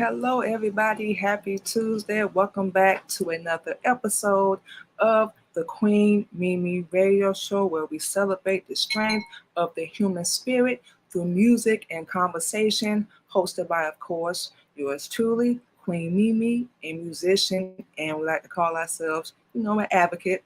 Hello, everybody. Happy Tuesday. Welcome back to another episode of the Queen Mimi Radio Show, where we celebrate the strength of the human spirit through music and conversation, hosted by, of course, yours truly, Queen Mimi, a musician, and we like to call ourselves, an advocate.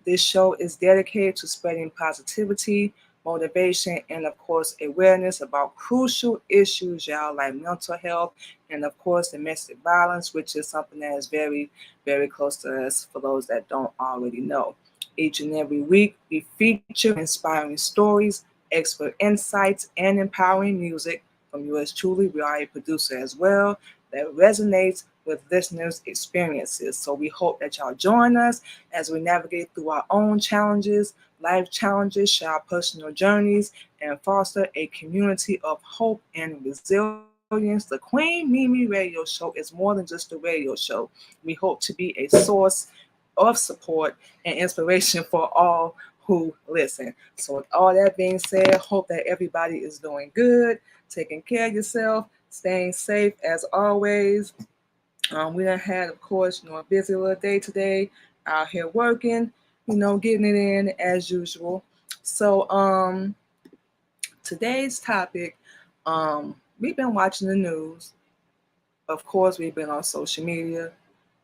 This show is dedicated to spreading positivity, motivation, and of course, awareness about crucial issues, y'all, like mental health and of course, domestic violence, which is something that is very, very close to us for those that don't already know. Each and every week, we feature inspiring stories, expert insights, and empowering music from yours truly. We are a producer as well that resonates with listeners' experiences. So we hope that y'all join us as we navigate through our own challenges, life challenges, share our personal journeys, and foster a community of hope and resilience. The Queen Mimi Radio Show is more than just a radio show. We hope to be a source of support and inspiration for all who listen. So, with all that being said, hope that everybody is doing good, taking care of yourself, staying safe as always. We done had, of course, a busy little day today, out here working, getting it in as usual. So, today's topic, we've been watching the news. Of course, we've been on social media.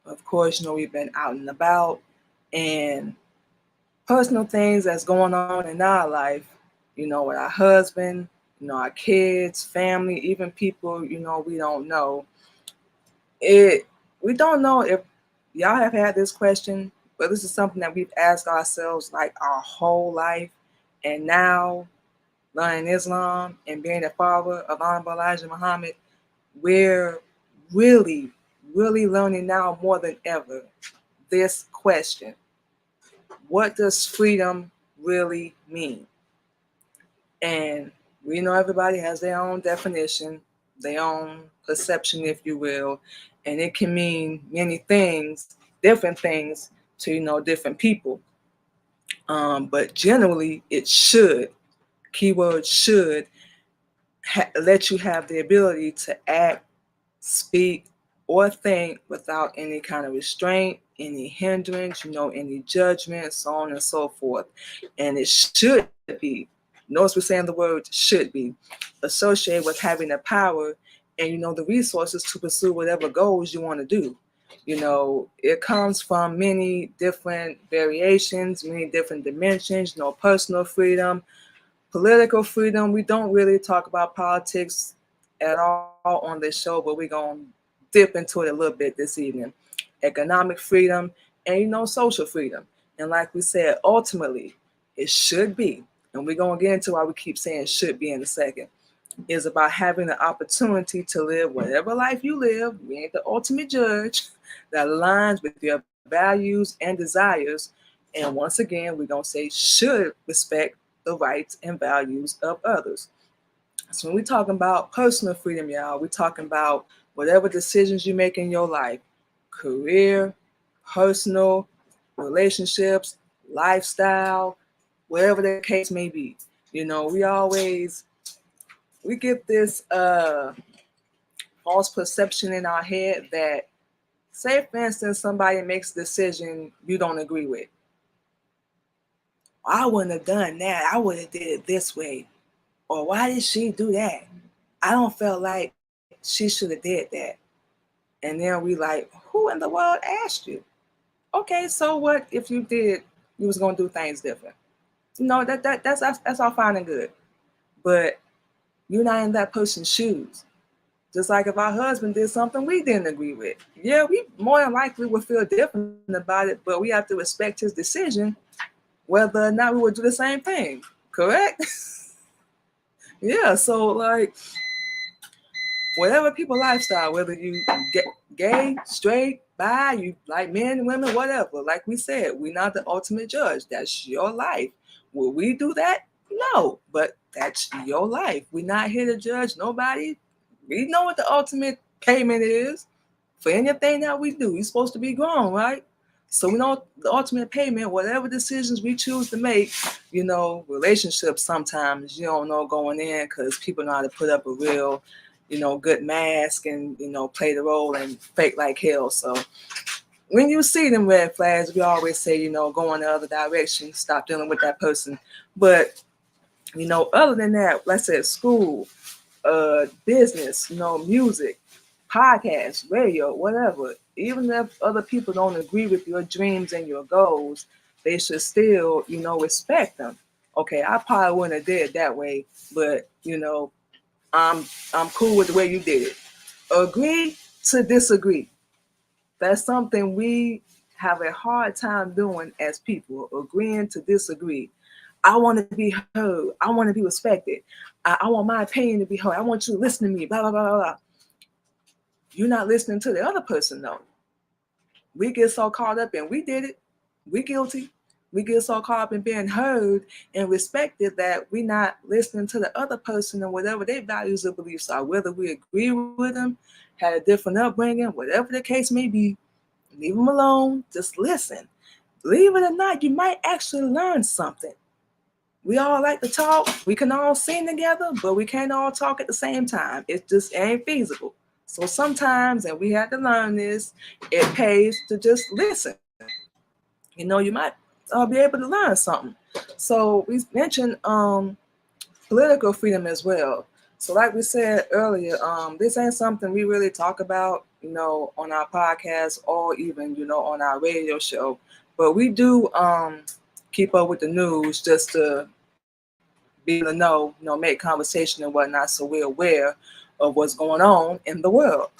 Of course, we've been out and about, and personal things that's going on in our life, with our husband, our kids, family, even people, we don't know. We don't know if y'all have had this question, but this is something that we've asked ourselves like our whole life. And now, learning Islam and being the father of Honorable Elijah Muhammad, we're really, really learning now more than ever this question. What does freedom really mean? And we know everybody has their own definition, their own perception, if you will, and it can mean many things, different things to different people. But generally, it should, keyword should, let you have the ability to act, speak, or think without any kind of restraint, any hindrance, any judgment, so on and so forth. And it should be, notice we're saying the word should be, associated with having the power and, the resources to pursue whatever goals you want to do. It comes from many different variations, many different dimensions, personal freedom, political freedom. We don't really talk about politics at all on this show, but we're going to dip into it a little bit this evening. Economic freedom and, social freedom. And like we said, ultimately, it should be, and we're going to get into why we keep saying should be in a second, is about having the opportunity to live whatever life you live. We ain't the ultimate judge, that aligns with your values and desires. And once again, we're going to say should respect the rights and values of others. So when we're talking about personal freedom, y'all, we're talking about whatever decisions you make in your life, career, personal, relationships, lifestyle, whatever the case may be. We get this false perception in our head that, say for instance, somebody makes a decision you don't agree with. I wouldn't have done that. I would have did it this way. Or why did she do that? I don't feel like she should have did that. And then we like, who in the world asked you? Okay, so what if you did, you was gonna do things different? That's all fine and good. But you're not in that person's shoes. Just like if our husband did something we didn't agree with. Yeah, we more than likely would feel different about it, but we have to respect his decision, whether or not we would do the same thing. Correct? Yeah, so like whatever people lifestyle, whether you get gay, straight, bi, you like men, women, whatever. Like we said, we're not the ultimate judge. That's your life. Will we do that? No, but that's your life. We're not here to judge nobody. We know what the ultimate payment is for anything that we do. We're supposed to be grown, right? So we know the ultimate payment, whatever decisions we choose to make, relationships sometimes you don't know going in because people know how to put up a real, good mask and, play the role and fake like hell. So when you see them red flags, we always say, go in the other direction, stop dealing with that person. But, other than that, let's say school, business, music, podcasts, radio, whatever. Even if other people don't agree with your dreams and your goals, they should still, respect them. Okay, I probably wouldn't have did it that way, but I'm cool with the way you did it. Agree to disagree. That's something we have a hard time doing as people, agreeing to disagree. I want to be heard. I want to be respected. I want my opinion to be heard. I want you to listen to me, blah, blah, blah, blah, blah. You're not listening to the other person, though. We get so caught up in we did it, we guilty. We get so caught up in being heard and respected that we're not listening to the other person and whatever their values or beliefs are, whether we agree with them, had a different upbringing, whatever the case may be. Leave them alone. Just listen. Believe it or not, you might actually learn something. We all like to talk. We can all sing together, but we can't all talk at the same time. It just ain't feasible. So sometimes, and we have to learn this, it pays to just listen. You might be able to learn something. So we mentioned political freedom as well. So like we said earlier, this ain't something we really talk about, on our podcast or even, on our radio show. But we do keep up with the news just to be able to know, make conversation and whatnot, so we're aware of what's going on in the world.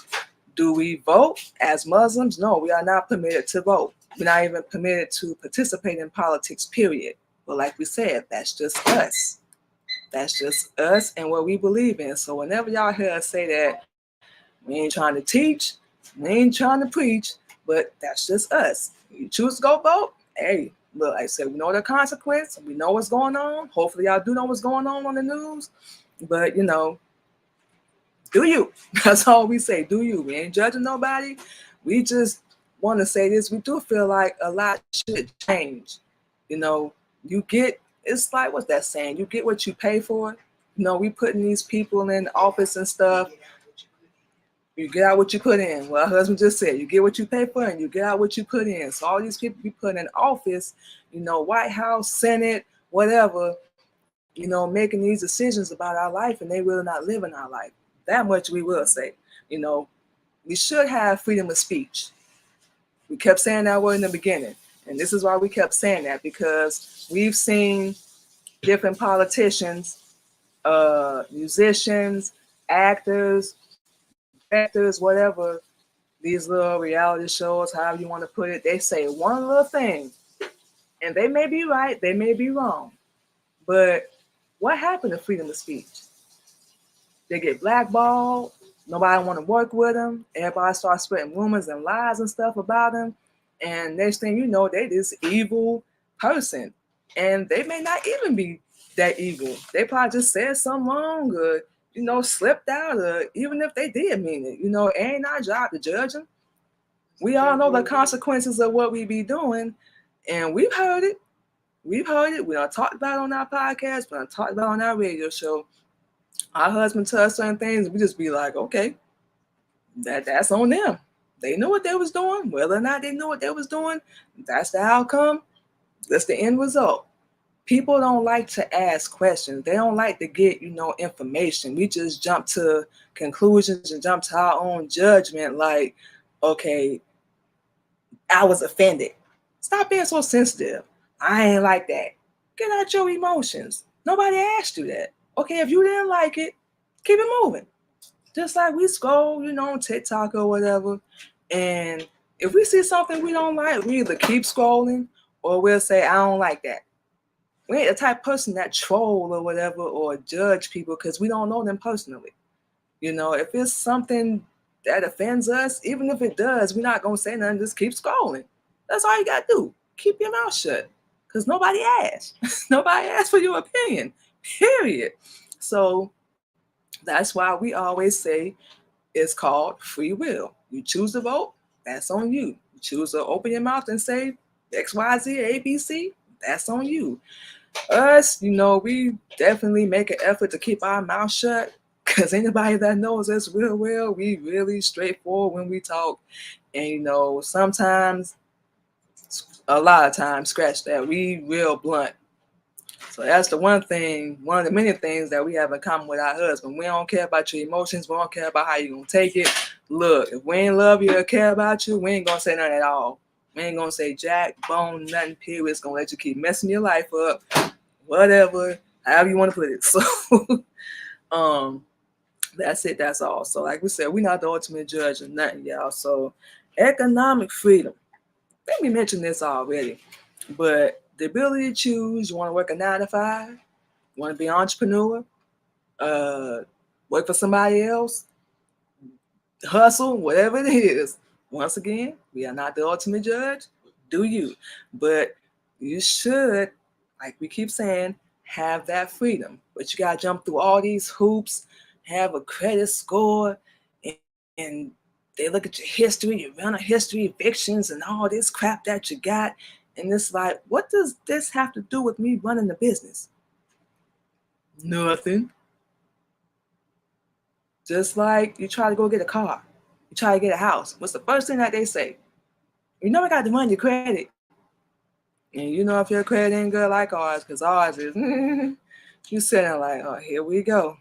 Do we vote as Muslims? No, we are not permitted to vote. We're not even permitted to participate in politics, period. But like we said, that's just us. That's just us and what we believe in. So whenever y'all hear us say that, we ain't trying to teach, we ain't trying to preach, but that's just us. You choose to go vote, hey, look, like I said, we know the consequence. We know what's going on. Hopefully y'all do know what's going on the news. But, do you. That's all we say. Do you. We ain't judging nobody. We just want to say this. We do feel like a lot should change. You get, it's like, what's that saying? You get what you pay for. We putting these people in office and stuff. You get out what you put in. Well, husband just said, you get what you pay for and you get out what you put in. So all these people be put in office, White House, Senate, whatever, making these decisions about our life, and they will not live in our life. That much we will say. We should have freedom of speech. We kept saying that word in the beginning. And this is why we kept saying that, because we've seen different politicians, musicians, actors, directors, whatever, these little reality shows, however you want to put it, they say one little thing, and they may be right, they may be wrong. But what happened to freedom of speech? They get blackballed. Nobody want to work with them. Everybody starts spreading rumors and lies and stuff about them. And next thing you know, they this evil person. And they may not even be that evil. They probably just said something wrong or, slipped out, or even if they did mean it, it ain't our job to judge them. We all know the consequences of what we be doing. And we've heard it. We've heard it. We done talked about it on our podcast. We done talked about it on our radio show. Our husband tells certain things, we just be like, okay, that's on them. They knew what they was doing. Whether or not they knew what they was doing, that's the outcome. That's the end result. People don't like to ask questions. They don't like to get, information. We just jump to conclusions and jump to our own judgment like, okay, I was offended. Stop being so sensitive. I ain't like that. Get out your emotions. Nobody asked you that. Okay, if you didn't like it, keep it moving. Just like we scroll, on TikTok or whatever. And if we see something we don't like, we either keep scrolling or we'll say, I don't like that. We ain't the type of person that troll or whatever or judge people because we don't know them personally. If it's something that offends us, even if it does, we're not going to say nothing, just keep scrolling. That's all you got to do. Keep your mouth shut because nobody asked. Nobody asked for your opinion, period. So that's why we always say it's called free will. You choose to vote, that's on you. You choose to open your mouth and say X, Y, Z, A, B, C, that's on you. Us, we definitely make an effort to keep our mouth shut Because anybody that knows us real well, we really straightforward when we talk. And, you know, sometimes, a lot of times, scratch that, we real blunt. So that's the one thing, one of the many things that we have in common with our husband. We don't care about your emotions. We don't care about how you're going to take it. Look, if we ain't love you or care about you, we ain't going to say nothing at all. We ain't going to say jack, bone, nothing, period. It's going to let you keep messing your life up, whatever, however you want to put it. So, that's it. That's all. So like we said, we're not the ultimate judge of nothing, y'all. So economic freedom. I think we mentioned this already, but the ability to choose, you want to work a 9 to 5, you want to be an entrepreneur, work for somebody else, hustle, whatever it is. Once again, we are not the ultimate judge. Do you? But you should, like we keep saying, have that freedom. But you got to jump through all these hoops, have a credit score, and they look at your history, your rental history, evictions, and all this crap that you got. And it's like, what does this have to do with me running the business? Nothing. Just like you try to go get a car, you try to get a house. What's the first thing that they say? You know, I got to run your credit. And you know, if your credit ain't good like ours, because ours is, you sitting like, oh, here we go.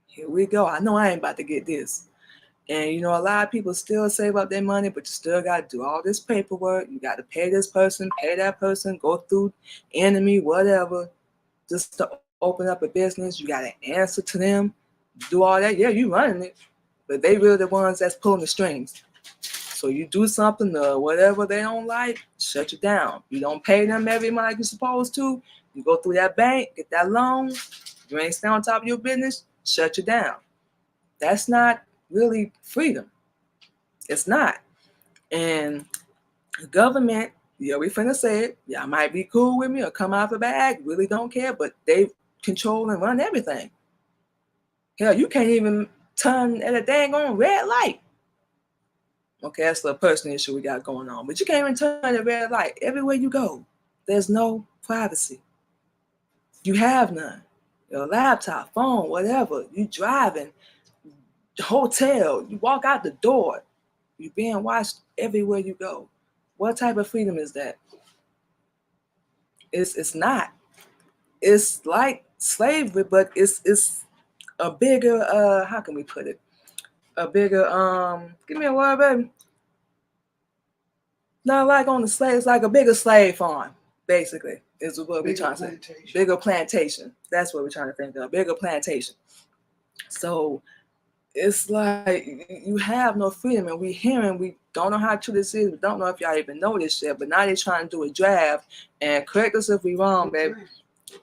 Here we go. I know I ain't about to get this. And you know, a lot of people still save up their money, but you still got to do all this paperwork. You got to pay this person, pay that person, go through enemy, whatever, just to open up a business. You got to answer to them, do all that. Yeah, you running it, but they really the ones that's pulling the strings. So you do something or whatever they don't like, shut you down. You don't pay them every month like you're supposed to. You go through that bank, get that loan. You ain't stay on top of your business, shut you down. That's not really freedom. It's not. And the government, yeah, we finna say it. Y'all might be cool with me or come out of the bag, really don't care, but they control and run everything. Hell, you can't even turn at a dang on red light. Okay, that's the personal issue we got going on. But you can't even turn at a red light. Everywhere you go, there's no privacy. You have none. Your laptop, phone, whatever. You driving, hotel, you walk out the door. You're being watched everywhere you go. What type of freedom is that? It's not. It's like slavery, but it's a bigger how can we put it? A bigger give me a word, baby. Not like on the slave, it's like a bigger slave farm, basically, is what we're trying to say. Bigger plantation. That's what we're trying to think of. Bigger plantation. So it's like you have no freedom, and we don't know how true this is. We don't know if y'all even know this yet, but now they're trying to do a draft, and correct us if we wrong, baby.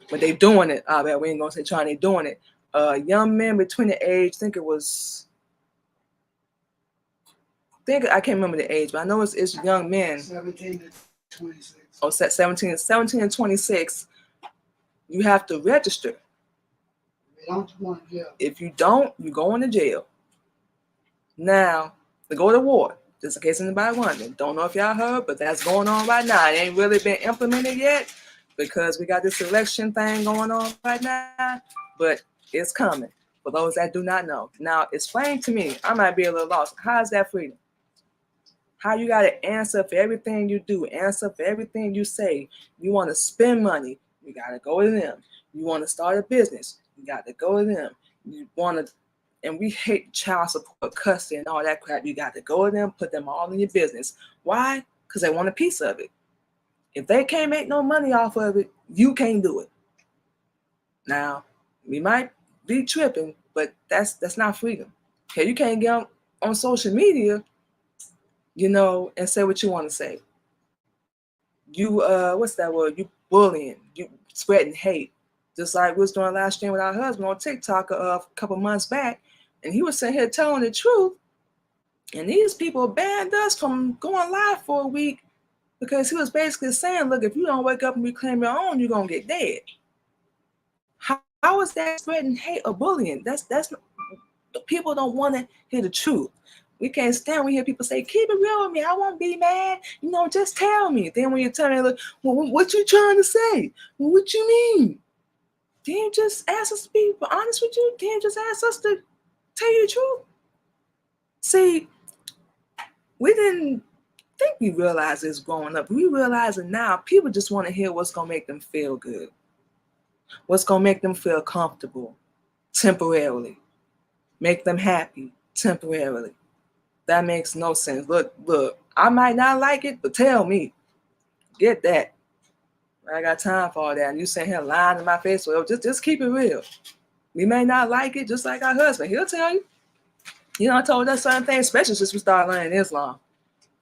But they doing it. I bet we ain't gonna say trying, they doing it. Young men between the age, I can't remember the age, but I know it's young men. 17 to 26. Oh, 17 and 26. You have to register. If you don't, you go into jail. Now, to go to war, just in case anybody wondering. Don't know if y'all heard, but that's going on right now. It ain't really been implemented yet because we got this election thing going on right now, but it's coming for those that do not know. Now, explain to me, I might be a little lost. How is that freedom? How you got to answer for everything you do, answer for everything you say. You want to spend money, you got to go to them. You want to start a business, you got to go to them. You want to, and we hate child support, custody, and all that crap. You got to go to them, put them all in your business. Why? Because they want a piece of it. If they can't make no money off of it, you can't do it. Now, we might be tripping, but that's not freedom. Okay, you can't get on social media, you know, and say what you want to say. You what's that word? You bullying, you spreading hate. Just like we was doing last stream with our husband on TikTok a couple months back, and he was sitting here telling the truth. And these people banned us from going live for a week because he was basically saying, look, if you don't wake up and reclaim your own, you're gonna get dead. How is that spreading hate or bullying? That's people don't want to hear the truth. We can't stand when we hear people say, keep it real with me. I won't be mad. You know, just tell me. Then when you tell me, look, well, what you trying to say? Well, what you mean? Didn't you just ask us to be honest with you? Didn't you just ask us to tell you the truth? See, we didn't think we realized this growing up. We realize it now. People just want to hear what's going to make them feel good, what's going to make them feel comfortable temporarily, make them happy temporarily. That makes no sense. Look, I might not like it, but tell me. Get that. I got time for all that. And you sitting here lying in my face. Well, just keep it real. We may not like it, just like our husband. He'll tell you. You know, I told us certain things, especially since we started learning Islam.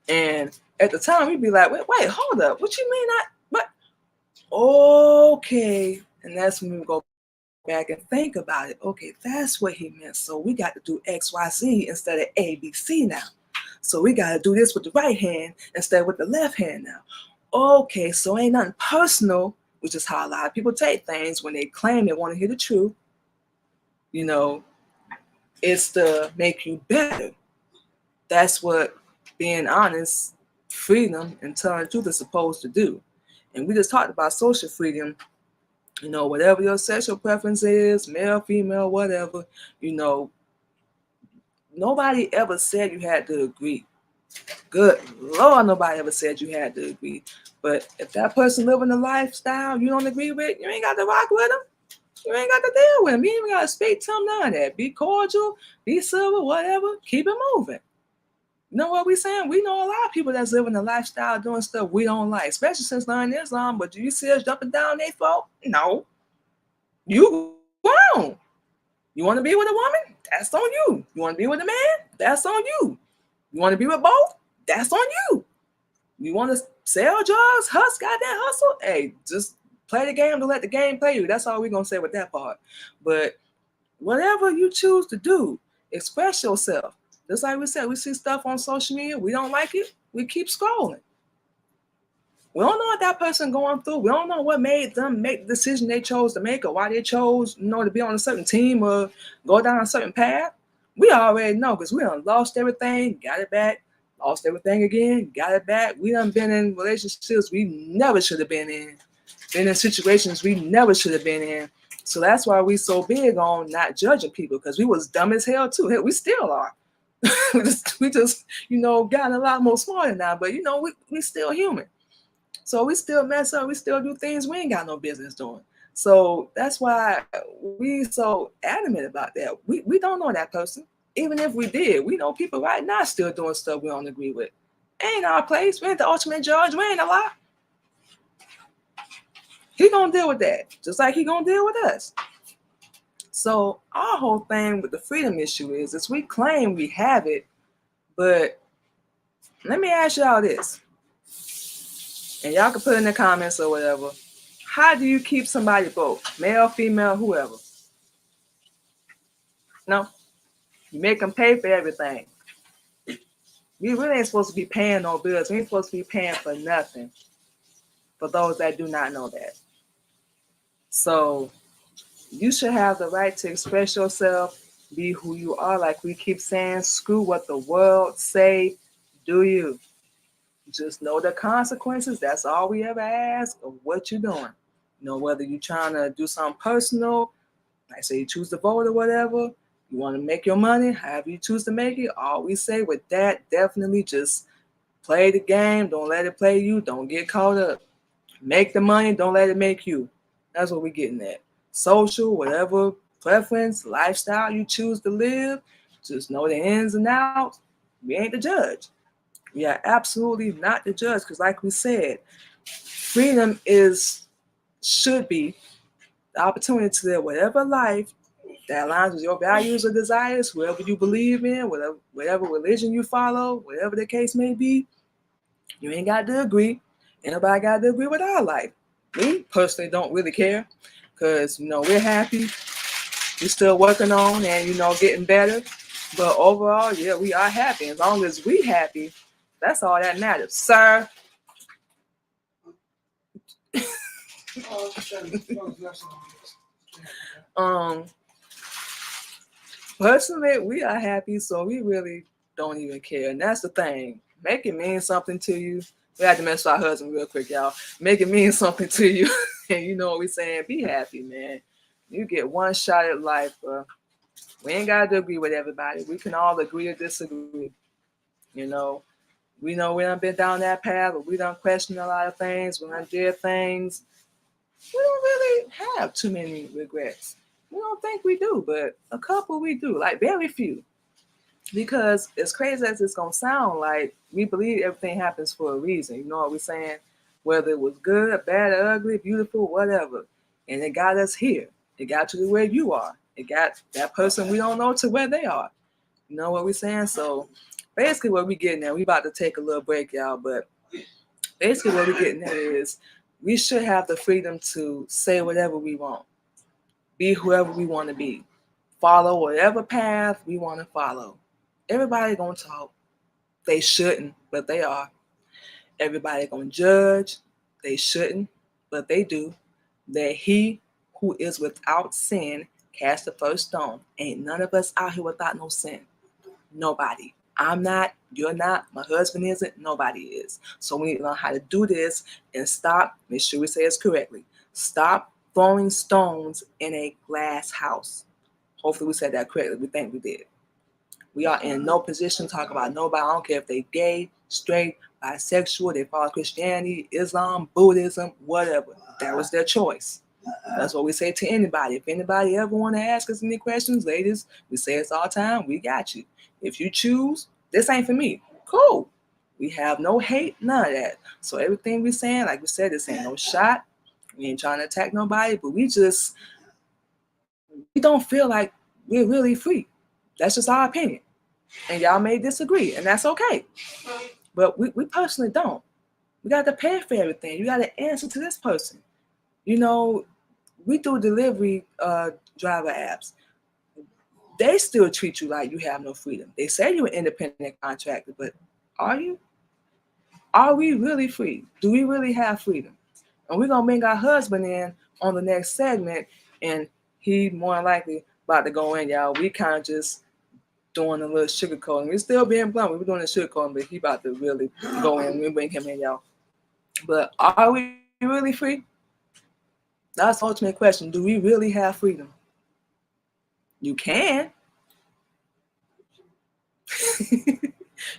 And at the time, we'd be like, wait, hold up. What you mean? What? Okay. And that's when we go back and think about it. Okay, that's what he meant. So we got to do X, Y, Z instead of A, B, C now. So we got to do this with the right hand instead of with the left hand now. Okay, so ain't nothing personal, which is how a lot of people take things when they claim they want to hear the truth. You know, it's to make you better. That's what being honest, freedom, and telling the truth is supposed to do. And we just talked about social freedom. You know, whatever your sexual preference is, male, female, whatever, you know, nobody ever said you had to agree. Good Lord, nobody ever said you had to agree. But if that person living a lifestyle you don't agree with, you ain't got to rock with them. You ain't got to deal with them. You ain't got to speak to them, none of that. Be cordial, be civil, whatever. Keep it moving. You know what we saying? We know a lot of people that's living a lifestyle doing stuff we don't like, especially since learning Islam. But do you see us jumping down their throat? No. You grown. You want to be with a woman? That's on you. You want to be with a man? That's on you. You want to be with both? That's on you. You want to sell drugs, goddamn hustle? Hey, just play the game to let the game play you. That's all we're going to say with that part. But whatever you choose to do, express yourself. Just like we said, we see stuff on social media. We don't like it. We keep scrolling. We don't know what that person going through. We don't know what made them make the decision they chose to make or why they chose, to be on a certain team or go down a certain path. We already know because we done lost everything, got it back, lost everything again, got it back. We done been in relationships we never should have been in situations we never should have been in. So that's why we so big on not judging people because we was dumb as hell too. Hell, we still are. we just gotten a lot more smarter now, but we still human. So we still mess up. We still do things we ain't got no business doing. So that's why we so adamant about that. We don't know that person. Even if we did, we know people right now still doing stuff we don't agree with. Ain't our place. We ain't the ultimate judge. We ain't a lot. He gonna deal with that, just like he gonna deal with us. So our whole thing with the freedom issue is we claim we have it, but let me ask y'all this. And y'all can put in the comments or whatever. How do you keep somebody broke? Male, female, whoever. No. You make them pay for everything. We really ain't supposed to be paying no bills. We ain't supposed to be paying for nothing. For those that do not know that. So you should have the right to express yourself, be who you are. Like we keep saying, screw what the world say. Do you? Just know the consequences. That's all we ever ask of what you're doing. Whether you're trying to do something personal, like say you choose to vote or whatever, you want to make your money, however you choose to make it. All we say with that, definitely just play the game. Don't let it play you. Don't get caught up. Make the money. Don't let it make you. That's what we're getting at. Social, whatever preference, lifestyle you choose to live, just know the ins and outs. We ain't the judge. We are absolutely not the judge because like we said, freedom should be the opportunity to live whatever life that aligns with your values or desires, whoever you believe in, whatever religion you follow, whatever the case may be. You ain't got to agree. Ain't nobody got to agree with our life. We personally don't really care because, we're happy. We're still working on and, getting better. But overall, yeah, we are happy. As long as we happy, that's all that matters. Sir? Personally, we are happy, so we really don't even care. And that's the thing. Make it mean something to you. We had to mess with our husband real quick, y'all. Make it mean something to you. And you know what we're saying? Be happy, man. You get one shot at life, bro. We ain't got to agree with everybody. We can all agree or disagree. You know we done been down that path, but we done questioned a lot of things. We done did things. We don't really have too many regrets. We don't think we do, but a couple we do, like very few. Because as crazy as it's gonna sound, like we believe everything happens for a reason. You know what we're saying? Whether it was good, bad, ugly, beautiful, whatever. And it got us here. It got you to where you are. It got that person we don't know to where they are. You know what we're saying? So basically what we getting at, we about to take a little break, y'all, but basically what we're getting at is we should have the freedom to say whatever we want, be whoever we want to be, follow whatever path we want to follow. Everybody gonna talk. They shouldn't, but they are. Everybody gonna judge. They shouldn't, but they do. That he who is without sin cast the first stone. Ain't none of us out here without no sin. Nobody. I'm not, you're not, my husband isn't, nobody is. So we need to learn how to do this and stop, make sure we say this correctly. Stop throwing stones in a glass house. Hopefully we said that correctly. We think we did. We are in no position to talk about nobody. I don't care if they gay, straight, bisexual, they follow Christianity, Islam, Buddhism, whatever. That was their choice. That's what we say to anybody. If anybody ever want to ask us any questions, ladies, we say this all the time, we got you. If you choose, this ain't for me. Cool. We have no hate, none of that. So everything we saying, like we said, this ain't no shot. We ain't trying to attack nobody, but we don't feel like we're really free. That's just our opinion. And y'all may disagree, and that's okay. But we personally don't. We got to pay for everything. You got to answer to this person. You know, we do delivery driver apps. They still treat you like you have no freedom. They say you're an independent contractor, but are you? Are we really free? Do we really have freedom? And we're going to bring our husband in on the next segment, and he more than likely about to go in, y'all. We kind of just doing a little sugarcoating. We're still being blunt. We're doing the sugarcoating, but he about to really go in. We bring him in, y'all. But are we really free? That's the ultimate question. Do we really have freedom? You can.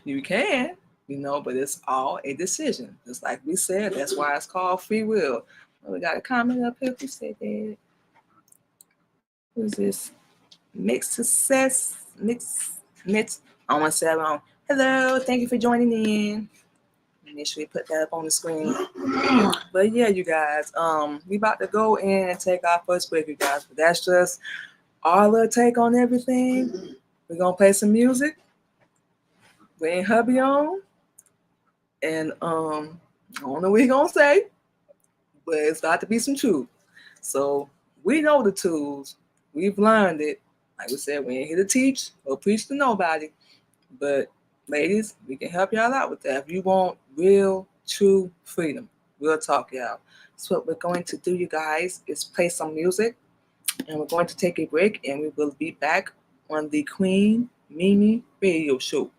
You can, but it's all a decision. Just like we said, that's why it's called free will. We got a comment up here. Who said that? Who's this? Mixed success. Mix. I want to say it wrong. Hello, thank you for joining in. Make sure we put that up on the screen. But yeah, you guys, we about to go in and take our first break, you guys. But that's just our little take on everything. We're gonna play some music. Bring hubby on. And I don't know what he's gonna say, but it's got to be some truth. So we know the tools. We've learned it. Like we said, we ain't here to teach or preach to nobody. But ladies, we can help y'all out with that. If you want real, true freedom, we'll talk y'all. So what we're going to do, you guys, is play some music. And we're going to take a break. And we will be back on the Queen Mimi Radio Show.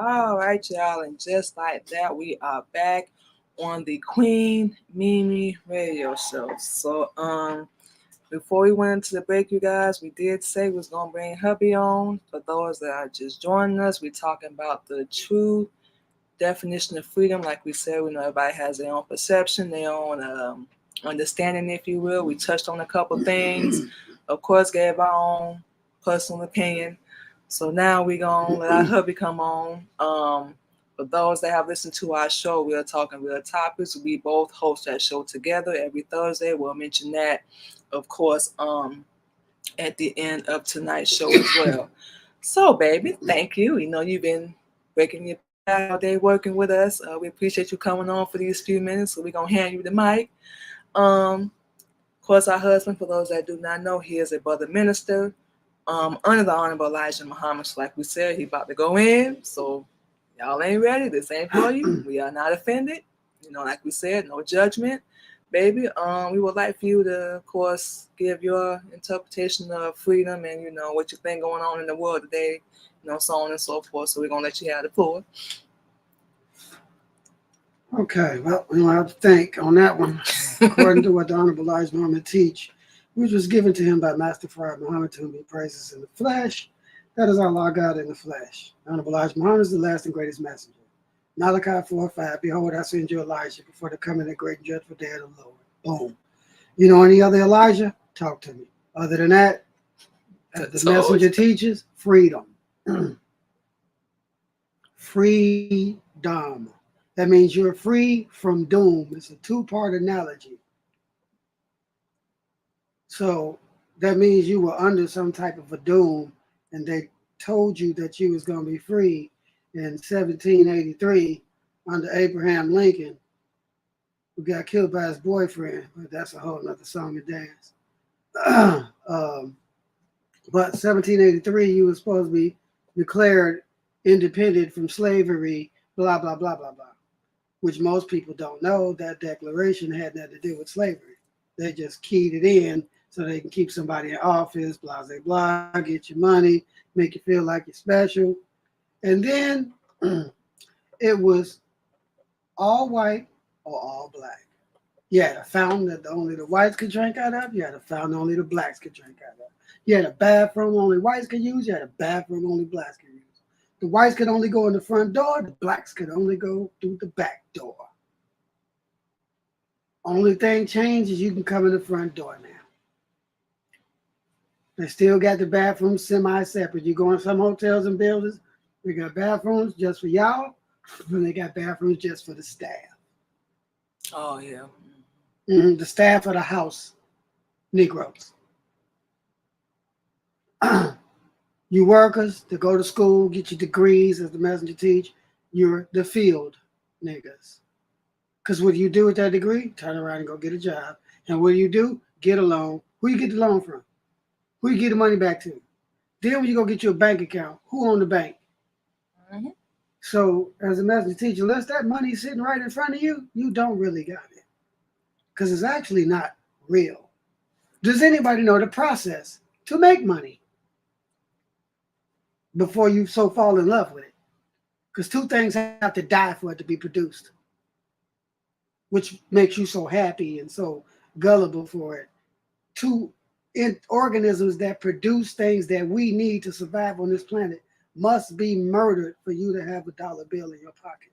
All right, y'all, and just like that, we are back on the Queen Mimi Radio Show. So, before we went into the break, you guys, we did say we was gonna bring hubby on. For those that are just joining us, we're talking about the true definition of freedom. Like we said, we know everybody has their own perception, their own understanding, if you will. We touched on a couple things, of course, gave our own personal opinion. So now we're going to let our hubby come on. For those that have listened to our show, we are talking real topics. We both host that show together every Thursday. We'll mention that, of course, at the end of tonight's show as well. So, baby, thank you. You know, you've been breaking your back all day working with us. We appreciate you coming on for these few minutes. So, we're going to hand you the mic. Of course, our husband, for those that do not know, he is a brother minister under the Honorable Elijah Muhammad. So like we said, he about to go in. So, y'all ain't ready. This ain't for you. We are not offended. You know, like we said, no judgment. Baby, we would like for you to, of course, give your interpretation of freedom and, you know, what you think going on in the world today, you know, so on and so forth. So we're going to let you have the floor. Okay, well, we don't have to think on that one. According to what the Honorable Elijah Muhammad teach, which was given to him by Master Farad Muhammad, to whom he praises in the flesh, that is Allah God in the flesh. The Honorable Elijah Muhammad is the last and greatest messenger. Malachi 4:5, behold, I send you Elijah before the coming of the great and dreadful day of the Lord. Boom. You know any other Elijah? Talk to me. Other than that, as the messenger teaches, freedom. Freedom. That means you're free from doom. It's a two-part analogy. So that means you were under some type of a doom, and they told you that you was going to be free in 1783 under Abraham Lincoln, who got killed by his boyfriend. But that's a whole nother song and dance. But 1783, you were supposed to be declared independent from slavery, blah, blah, blah, blah, blah. Which most people don't know, that declaration had nothing to do with slavery. They just keyed it in so they can keep somebody in office, blah, blah, blah, get your money, make you feel like you're special. And then it was all white or all black. You had a fountain that only the whites could drink out of. You had a fountain only the blacks could drink out of. You had a bathroom only whites could use. You had a bathroom only blacks could use. The whites could only go in the front door. The blacks could only go through the back door. Only thing changed is you can come in the front door now. They still got the bathrooms semi-separate. You go in some hotels and buildings, they got bathrooms just for y'all, and they got bathrooms just for the staff. Oh, yeah. The staff of the house, Negroes. You workers that go to school, get your degrees, as the messenger teach, you're the field niggas. Because what do you do with that degree? Turn around and go get a job. And what do you do? Get a loan. Who you get the loan from? Who you get the money back to? Then when you go get your bank account, who own the bank? Mm-hmm. So as a messenger teacher, unless that money's sitting right in front of you, you don't really got it. Because it's actually not real. Does anybody know the process to make money before you so fall in love with it? Because two things have to die for it to be produced, which makes you so happy and so gullible for it. Two organisms that produce things that we need to survive on this planet must be murdered for you to have a dollar bill in your pocket.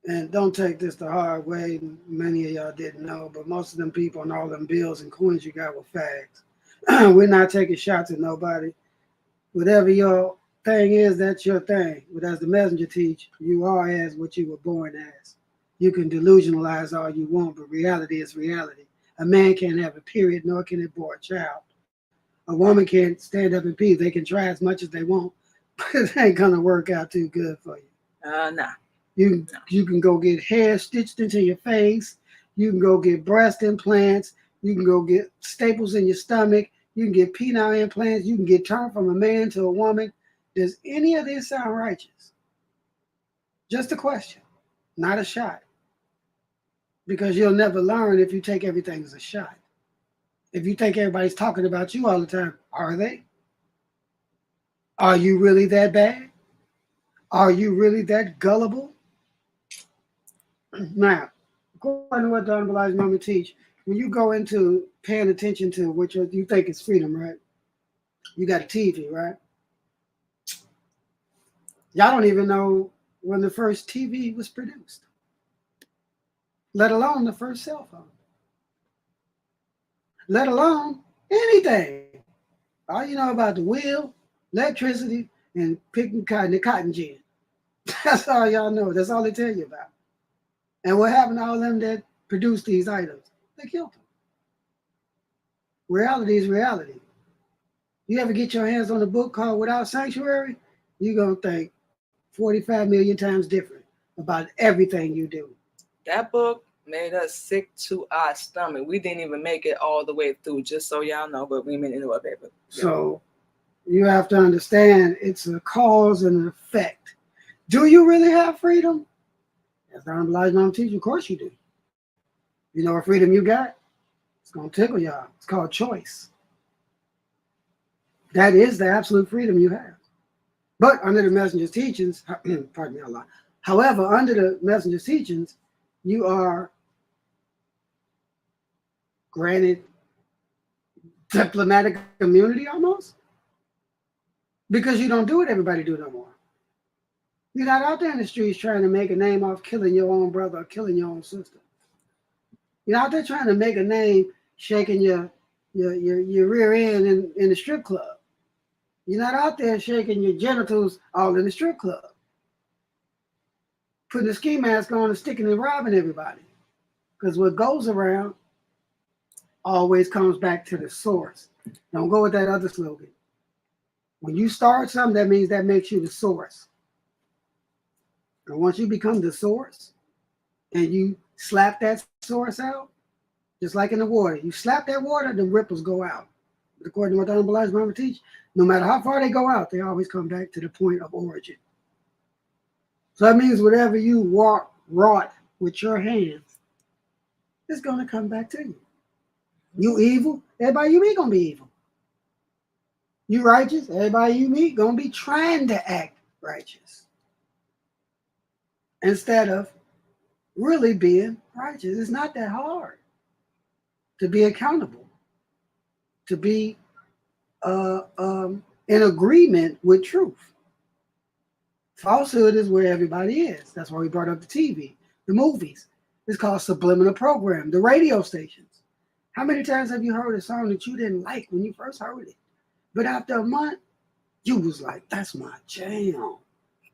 And don't take this the hard way. Many of y'all didn't know, but most of them people and all them bills and coins you got were fags. We're not taking shots at nobody. Whatever your thing is, that's your thing. But as the messenger teach, you are as what you were born as. You can delusionalize all you want, but reality is reality. A man can't have a period, nor can it bore a child. A woman can't stand up in peace. They can try as much as they want, but it ain't gonna work out too good for you. Nah. You can go get hair stitched into your face. You can go get breast implants. You can go get staples in your stomach. You can get penile implants. You can get turned from a man to a woman. Does any of this sound righteous? Just a question, not a shot. Because you'll never learn if you take everything as a shot. If you think everybody's talking about you all the time, are they? Are you really that bad? Are you really that gullible? Now, according to what the Honorable Mama teach, when you go into paying attention to what you think is freedom, right? You got a TV, right? Y'all don't even know when the first TV was produced, let alone the first cell phone, let alone anything. All you know about the wheel, electricity, and picking cotton, the cotton gin. That's all y'all know. That's all they tell you about. And what happened to all them that produced these items? They killed them. Reality is reality. You ever get your hands on a book called Without Sanctuary? You're going to think 45 million times different about everything you do. That book made us sick to our stomach. We didn't even make it all the way through, just so y'all know, but we meant into a paper. So you have to understand it's a cause and an effect. Do you really have freedom? As the Honorable Elijah Mom teacher, of course you do. You know what freedom you got? It's going to tickle y'all. It's called choice. That is the absolute freedom you have. But under the messenger's teachings, pardon me, Allah. However, under the messenger's teachings, you are granted diplomatic immunity almost because you don't do what everybody do no more. You're not out there in the streets trying to make a name off killing your own brother or killing your own sister. You're out there trying to make a name shaking your rear end in the strip club. You're not out there shaking your genitals all in the strip club, putting a ski mask on and sticking and robbing everybody. Because what goes around always comes back to the source. Don't go with that other slogan. When you start something, that means that makes you the source. And once you become the source and you slap that source out, just like in the water, you slap that water, the ripples go out. But according to what the Honorable Elijah Muhammad teach, no matter how far they go out, they always come back to the point of origin. So that means whatever you wrought with your hands, it's going to come back to you. You evil, everybody you meet going to be evil. You righteous, everybody you meet going to be trying to act righteous instead of really being righteous. It's not that hard to be accountable, to be in agreement with truth. Falsehood is where everybody is. That's why we brought up the TV, the movies. It's called subliminal program, the radio stations. How many times have you heard a song that you didn't like when you first heard it? But after a month, you was like, that's my jam.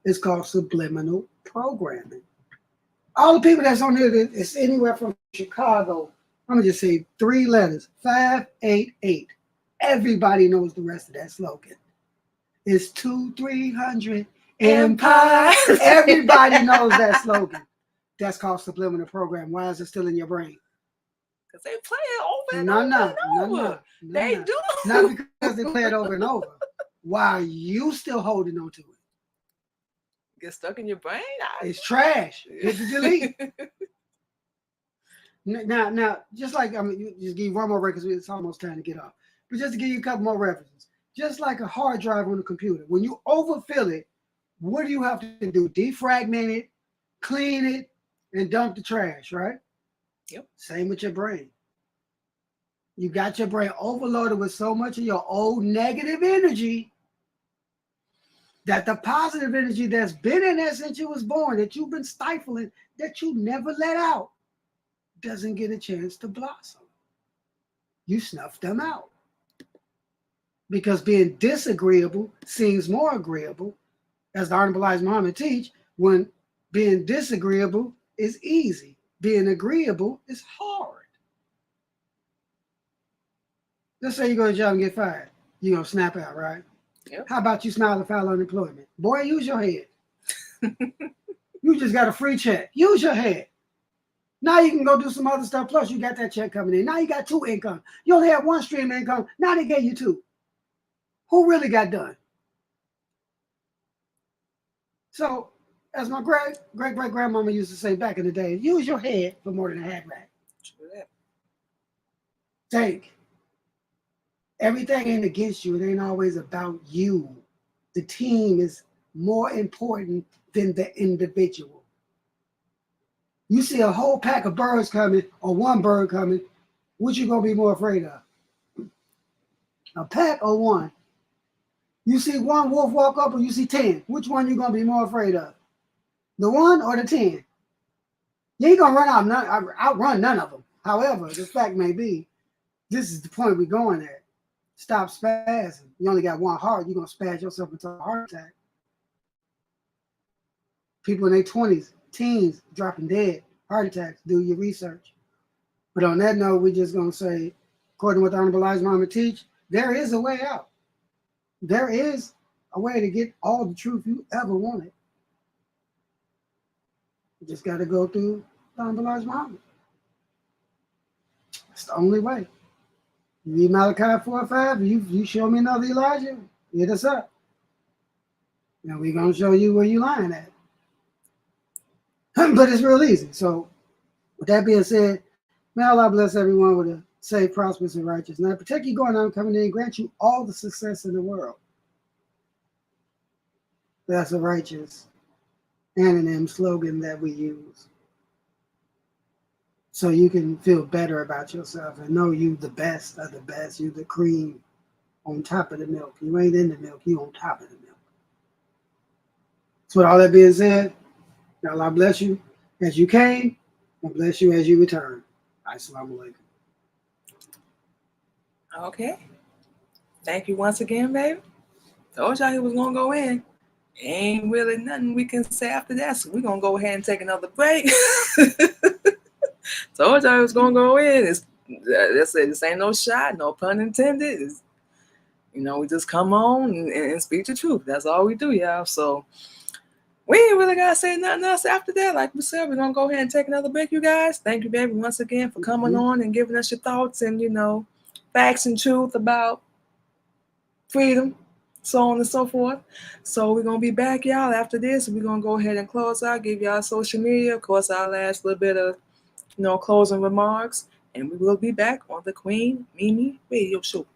It's called subliminal programming. All the people that's on here, it's anywhere from Chicago. I'm going to just say 3 letters, 588. Everybody knows the rest of that slogan. It's 2-300 Empire. Everybody knows that slogan. That's called subliminal program. Why is it still in your brain? Because they play it over and over and over. They do. Not because they play it over and over. Why are you still holding on to it? Get stuck in your brain? It's trash. Hit the delete. Now, just like just give you one more reference. It's almost time to get off. But just to give you a couple more references, just like a hard drive on a computer, when you overfill it, what do you have to do? Defragment it, clean it, and dump the trash, right? Yep. Same with your brain. You got your brain overloaded with so much of your old negative energy that the positive energy that's been in there since you was born, that you've been stifling, that you never let out, doesn't get a chance to blossom. You snuff them out. Because being disagreeable seems more agreeable, as the Honorable Elijah Muhammad teach, when being disagreeable is easy. Being agreeable is hard. Let's say you go to job and get fired. You're going to snap out, right? Yep. How about you smile and file unemployment? Boy, use your head. You just got a free check. Use your head. Now you can go do some other stuff. Plus, you got that check coming in. Now you got 2 income. You only had 1 stream of income. Now they gave you 2. Who really got done? So, as my great grandmama used to say back in the day, use your head for more than a hat rack. Think. Everything ain't against you. It ain't always about you. the team is more important than the individual. You see a whole pack of birds coming or one bird coming, which you gonna be more afraid of? A pack or one? You see one wolf walk up or you see 10, which one you gonna be more afraid of? The one or the 10? You ain't gonna outrun none of them. However, the fact may be, this is the point we're going at. Stop spazzing. You only got one heart, you're gonna spaz yourself into a heart attack. People in their 20s, teens, dropping dead, heart attacks. Do your research. But on that note, we're just gonna say, according to what the Honorable Elijah Muhammad teach, there is a way out. There is a way to get all the truth you ever wanted. You just got to go through the Honorable Elijah Muhammad. It's the only way. You read Malachi 4:5, you show me another Elijah, hit us up. And we're going to show you where you lying at. But it's real easy. So with that being said, may Allah bless everyone with a safe, prosperous, and righteous night. Protect you going out, coming in, and grant you all the success in the world. That's a righteous anonym slogan that we use. So you can feel better about yourself and know you the best of the best. You the cream on top of the milk. You ain't in the milk, you on top of the milk. So with all that being said, Allah bless you as you came and bless you as you return. Assalamu alaikum. Okay. Thank you once again, baby. Told y'all he was going to go in. Ain't really nothing we can say after that, so we're going to go ahead and take another break. Told y'all he was going to go in. That's it. This ain't no shot, no pun intended. We just come on and speak the truth. That's all we do, y'all. So we ain't really got to say nothing else after that. Like we said, we're going to go ahead and take another break, you guys. Thank you, baby, once again for coming on and giving us your thoughts and, facts and truth about freedom, so on and so forth. So we're going to be back, y'all, after this. We're going to go ahead and close out, give y'all social media. Of course, our last little bit of, closing remarks. And we will be back on the Queen Mimi Radio Show.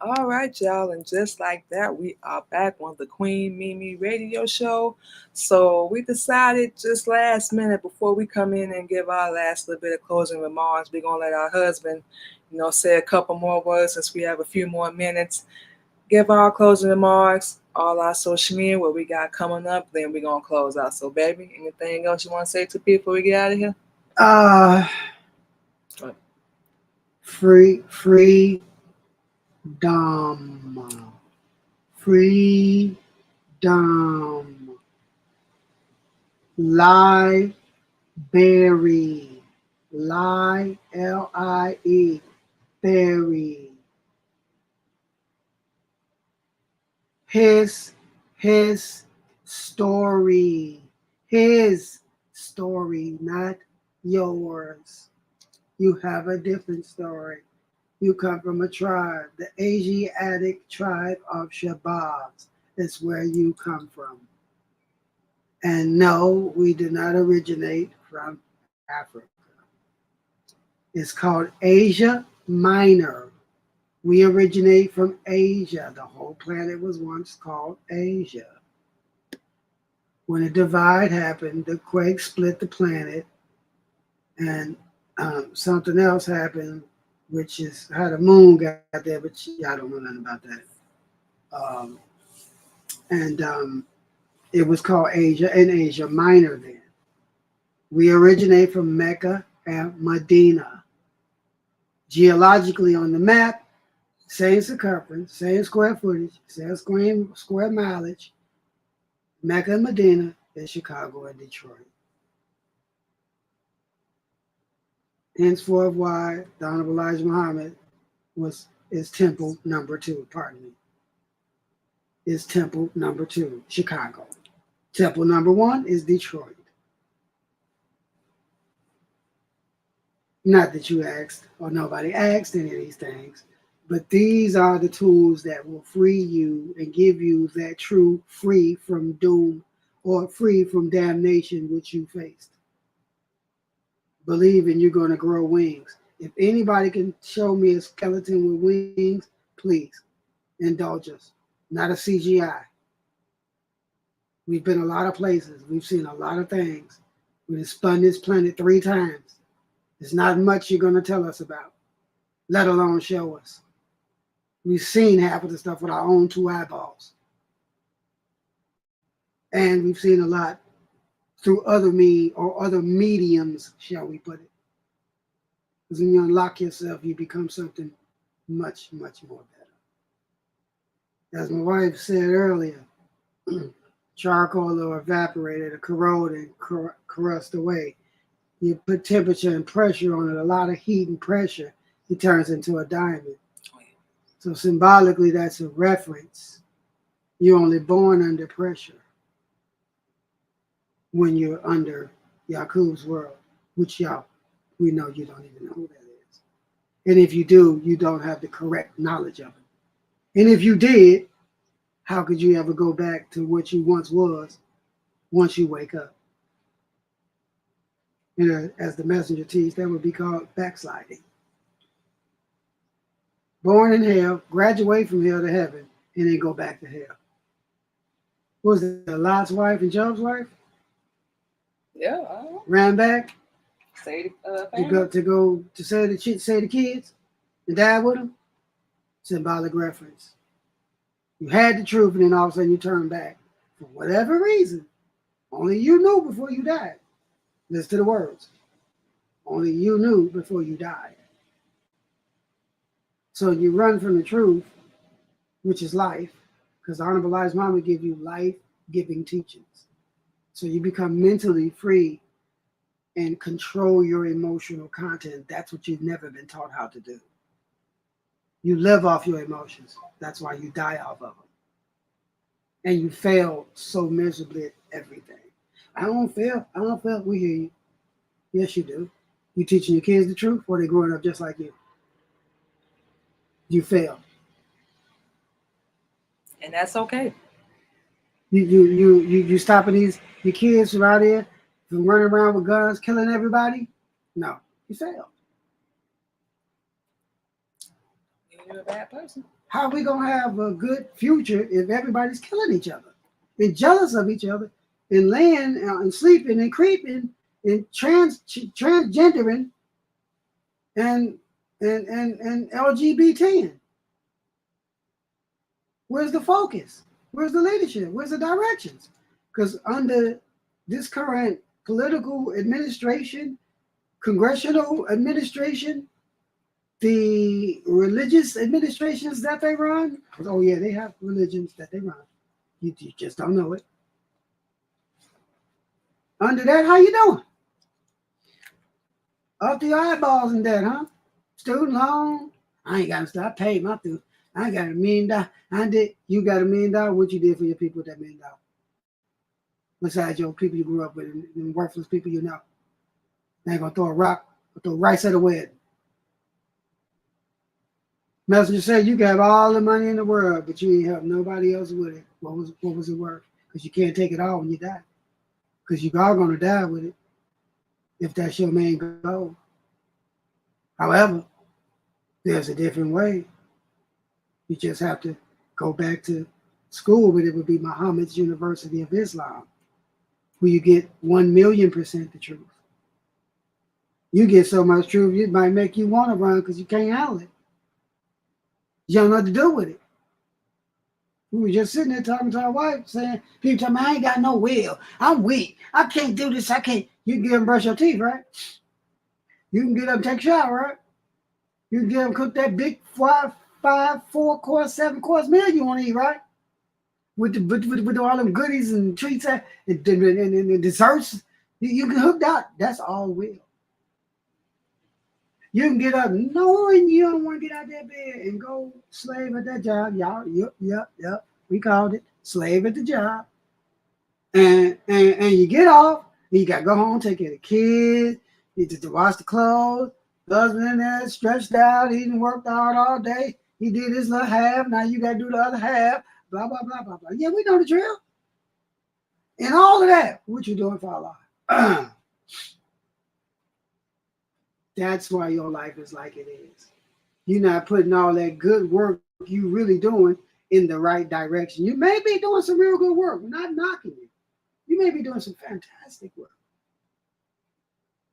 All right, y'all, and just like that, we are back on the Queen Mimi Radio Show. So we decided just last minute before we come in and give our last little bit of closing remarks, we're gonna let our husband, say a couple more words since we have a few more minutes. Give our closing remarks, all our social media, what we got coming up, then we're gonna close out. So, baby, anything else you want to say to people before we get out of here? Uh, freedom, freedom, library, Lie, berry. His, his story, his story, not yours. You have a different story. You come from a tribe, the Asiatic tribe of Shabazz. That's where you come from. And no, we did not originate from Africa. It's called Asia Minor. We originate from Asia. The whole planet was once called Asia. When a divide happened, the quake split the planet, and something else happened, which is how the moon got there, but I don't know nothing about that. Um, and it was called Asia and Asia Minor then. We originate from Mecca and Medina. Geologically on the map, same circumference, same square footage, same square mileage, Mecca and Medina is Chicago and Detroit. Henceforth why the Honorable Elijah Muhammad is temple number 2, pardon me. Is temple number 2, Chicago. Temple number 1 is Detroit. Not that you asked or nobody asked any of these things, but these are the tools that will free you and give you that true free from doom or free from damnation which you faced. Believing you're going to grow wings. If anybody can show me a skeleton with wings, please indulge us. Not a CGI. We've been a lot of places. We've seen a lot of things. We've spun this planet 3 times. There's not much you're going to tell us about, let alone show us. We've seen half of the stuff with our own 2 eyeballs. And we've seen a lot through other other mediums, shall we put it. Because when you unlock yourself, you become something much, much more better. As my wife said earlier, charcoal or evaporated or corrode and crust away. You put temperature and pressure on it, a lot of heat and pressure, it turns into a diamond. So symbolically, that's a reference. You're only born under pressure when you're under Yakub's world, which we know you don't even know who that is. And if you do, you don't have the correct knowledge of it. And if you did, how could you ever go back to what you once was once you wake up? As the messenger teaches, that would be called backsliding. Born in hell, graduate from hell to heaven, and then go back to hell. What was it, Lot's wife and Job's wife? Yeah. Ran back Say to say the kids and died with them. Symbolic reference. You had the truth, and then all of a sudden you turn back for whatever reason. Only you knew before you died. Listen to the words. Only you knew before you died. So you run from the truth, which is life, because the Honorable Elijah Muhammad will give you life-giving teachings. So you become mentally free and control your emotional content. That's what you've never been taught how to do. You live off your emotions. That's why you die off of them. And you fail so miserably at everything. I don't fail. We hear you. Yes, you do. You teaching your kids the truth, or they growing up just like you? You fail. And that's okay. You stopping your kids from out here from running around with guns, killing everybody? No, you failed. You're a bad person. How are we gonna have a good future if everybody's killing each other and jealous of each other and laying and sleeping and creeping and transgendering and and LGBT? Where's the focus? Where's the leadership? Where's the directions? Because under this current political administration, congressional administration, the religious administrations that they run, oh yeah, they have religions that they run. You just don't know it. Under that, how you doing? Up the eyeballs in that, huh? Student loan. I ain't got to stop paying my dues. I got $1 million. I did. You got $1 million. What you did for your people with that $1 million? Besides your people you grew up with and worthless people you know. They ain't gonna throw a rock or throw rice at a wedding. Messenger said you got all the money in the world, but you ain't help nobody else with it. What was it worth? Because you can't take it all when you die. Because you are gonna die with it if that's your main goal. However, there's a different way. You just have to go back to school, but it would be Muhammad's University of Islam, where you get 1,000,000% the truth. You get so much truth, it might make you want to run because you can't handle it. You don't know what to do with it. We were just sitting there talking to our wife, saying, people tell me, I ain't got no will. I'm weak. I can't do this. I can't. You can get them brush your teeth, right? You can get them take a shower, right? You can get them cook that big 4-course, 7-course meal you want to eat, right? With all them goodies and treats and desserts. You can hook that. That's all will. You can get up knowing you don't want to get out of that bed and go slave at that job. Y'all, yep. We called it slave at the job. And you get off, and you got to go home, take care of the kids, you need to wash the clothes. The husband in there stretched out, he done worked out all day. He did his little half, now you got to do the other half, blah, blah, blah, blah, blah. Yeah, we know the drill. And all of that, what you doing for our life? That's why your life is like it is. You're not putting all that good work you really doing in the right direction. You may be doing some real good work. We're not knocking you. You may be doing some fantastic work.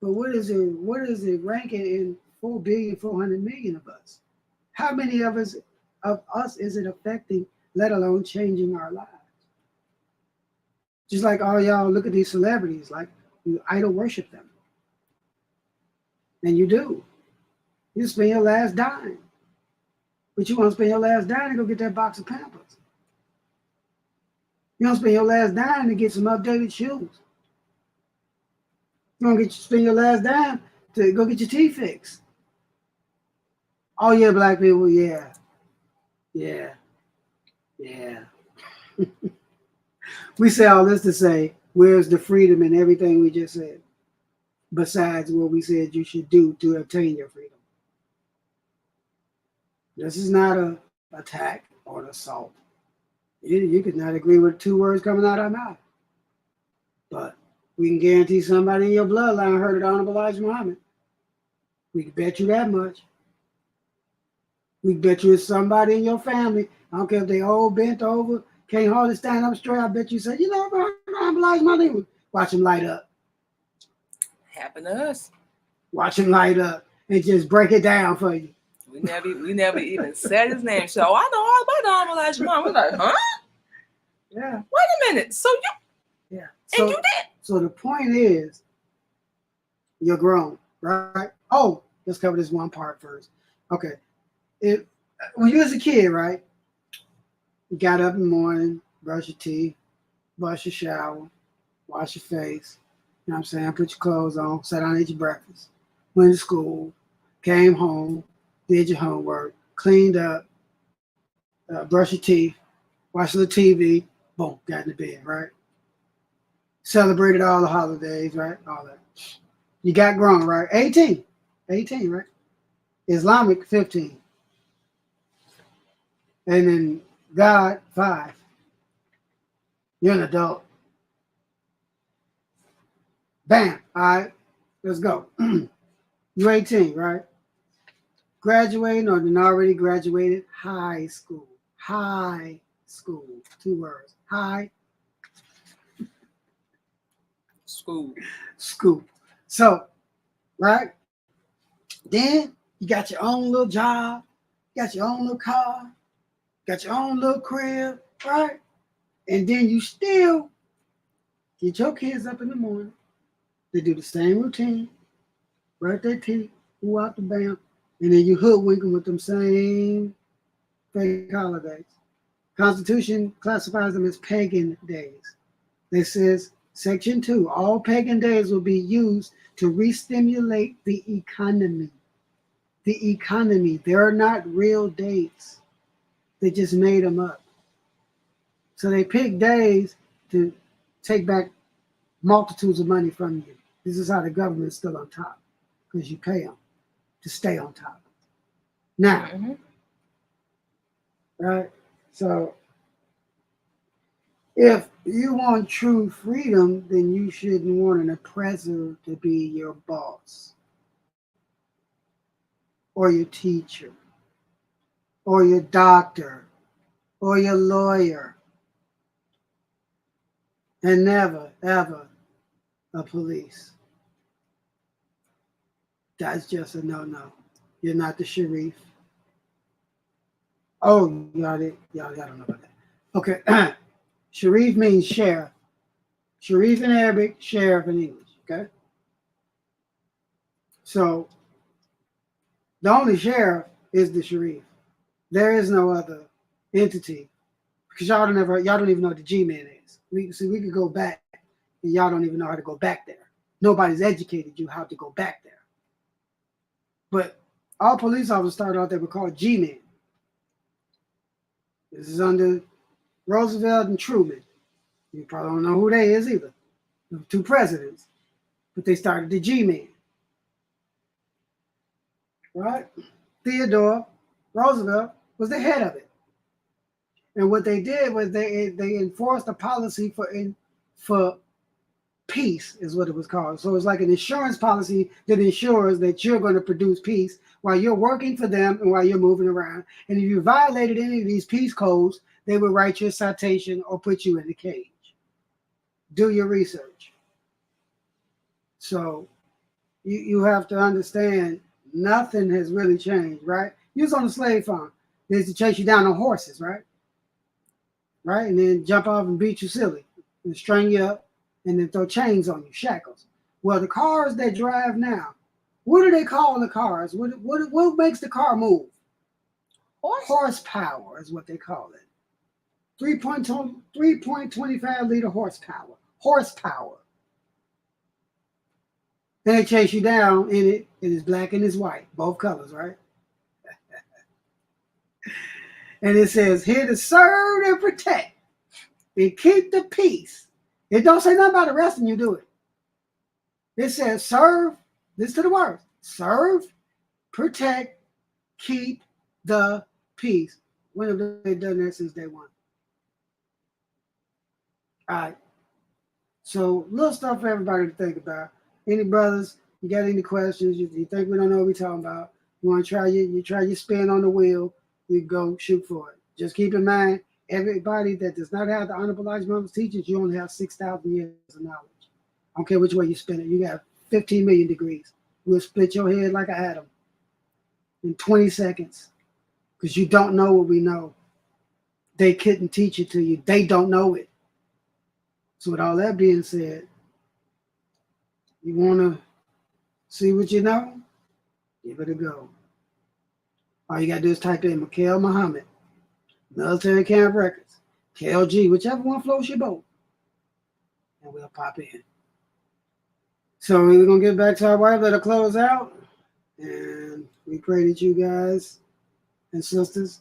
But what is it ranking in 4,400,000,000 of us? How many of us is it affecting, let alone changing our lives? Just like all y'all look at these celebrities, like you idol worship them. And you do. You spend your last dime. But you want to spend your last dime to go get that box of Pampers. You want to spend your last dime to get some updated shoes. You want to spend your last dime to go get your teeth fixed. Oh yeah, black people, yeah. We say all this to say, where's the freedom in everything we just said? Besides what we said you should do to obtain your freedom. This is not an attack or an assault. You could not agree with 2 words coming out of our mouth. But we can guarantee somebody in your bloodline heard of the Honorable Elijah Muhammad. We can bet you that much. We can bet you it's somebody in your family. I don't care if they old, bent over, can't hardly stand up straight. I bet you say, you know, Honorable Elijah Muhammad. Watch him light up. Happened to us. Watch him light up and just break it down for you. We never even said his name. So I know all about the Honorable Elijah Muhammad. We're like, huh? Yeah. Wait a minute. So you? Yeah. So, and you did. So the point is, you're grown, right? Oh, let's cover this one part first. Okay. When you was a kid, right? You got up in the morning, brush your teeth, brush your shower, wash your face. You know what I'm saying? Put your clothes on, sat down and ate your breakfast. Went to school, came home, did your homework, cleaned up, brushed your teeth, watched the TV, boom, got in the bed, right? Celebrated all the holidays, right? All that. You got grown, right? 18, right? Islamic, 15. And then God, 5. You're an adult. Bam. All right, let's go. You're 18, right? graduating or then already graduated high school. High school. 2 words. High School. school. So, right? Then you got your own little job, got your own little car, got your own little crib, right? And then you still get your kids up in the morning. They do the same routine, brush their teeth, go out the bank, and then you hoodwink them with them same fake holidays. Constitution classifies them as pagan days. It says, Section 2, all pagan days will be used to re-stimulate the economy. The economy, they're not real dates. They just made them up. So they pick days to take back multitudes of money from you. This is how the government's still on top, because you pay them to stay on top. Now, Mm-hmm. right? So if you want true freedom, then you shouldn't want an oppressor to be your boss or your teacher or your doctor or your lawyer, and never, ever a police. That's just a no-no. You're not the sheriff. Oh, y'all don't know about that. Okay, Sharif means sheriff. Sharif in Arabic, sheriff in English. Okay, so the only sheriff is the Sharif. There is no other entity because y'all don't even know what the G-man is. We could go back and y'all don't even know how to go back there. Nobody's educated you how to go back there. But all police officers started out, they were called G-men. This is under Roosevelt and Truman. You probably don't know who they is either. The two presidents. But they started the G-men. Right? Theodore Roosevelt was the head of it. And what they did was they enforced a policy for peace, is what it was called. So it's like an insurance policy that ensures that you're going to produce peace while you're working for them and while you're moving around. And if you violated any of these peace codes, they would write you a citation or put you in a cage. Do your research. So you have to understand nothing has really changed, right? You was on the slave farm. They used to chase you down on horses, right? Right? And then jump off and beat you silly and string you up and then throw chains on you, shackles. Well, the cars that drive now, what do they call the cars? What makes the car move? Horsepower is what they call it. 3.25 liter horsepower. Horsepower. And they chase you down in it. It is black and it's white, both colors, right? And it says, here to serve and protect and keep the peace. It don't say nothing about arresting you, do it? It says serve, listen to the words, serve, protect, keep the peace. When have they done that since day one? All right. So little stuff for everybody to think about. Any brothers, you got any questions? You think we don't know what we're talking about? You want to try your spin on the wheel, you go shoot for it. Just keep in mind, everybody that does not have the Honorable Elijah Muhammad's teachings, you only have 6,000 years of knowledge. I don't care which way you spin it. You got 15 million degrees. We'll split your head like an atom in 20 seconds because you don't know what we know. They couldn't teach it to you. They don't know it. So with all that being said, you want to see what you know? Give it a go. All you got to do is type in Mikhail Muhammad, Military Camp Records, KLG, whichever one floats your boat, and we'll pop in. So we're going to get back to our wife, let her close out, and we pray that you guys and sisters